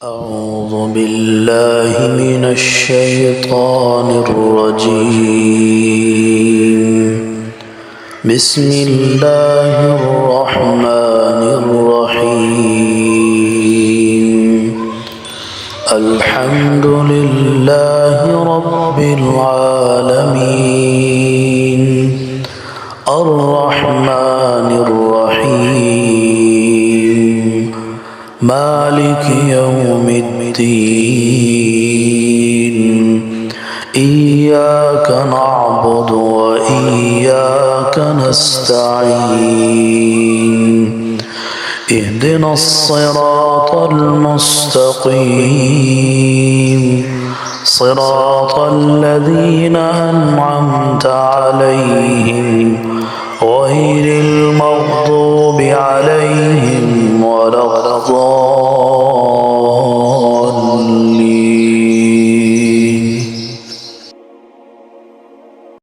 أعوذ بالله من الشيطان الرجيم. بسم الله الرحمن الرحيم. الحمد لله رب العالمين الرحمن الرحيم مالك يوم الدين. إياك نعبد وإياك نستعين. اهدنا الصراط المستقيم صراط الذين أنعمت عليهم غير المغضوب عليهم ولا الضالين.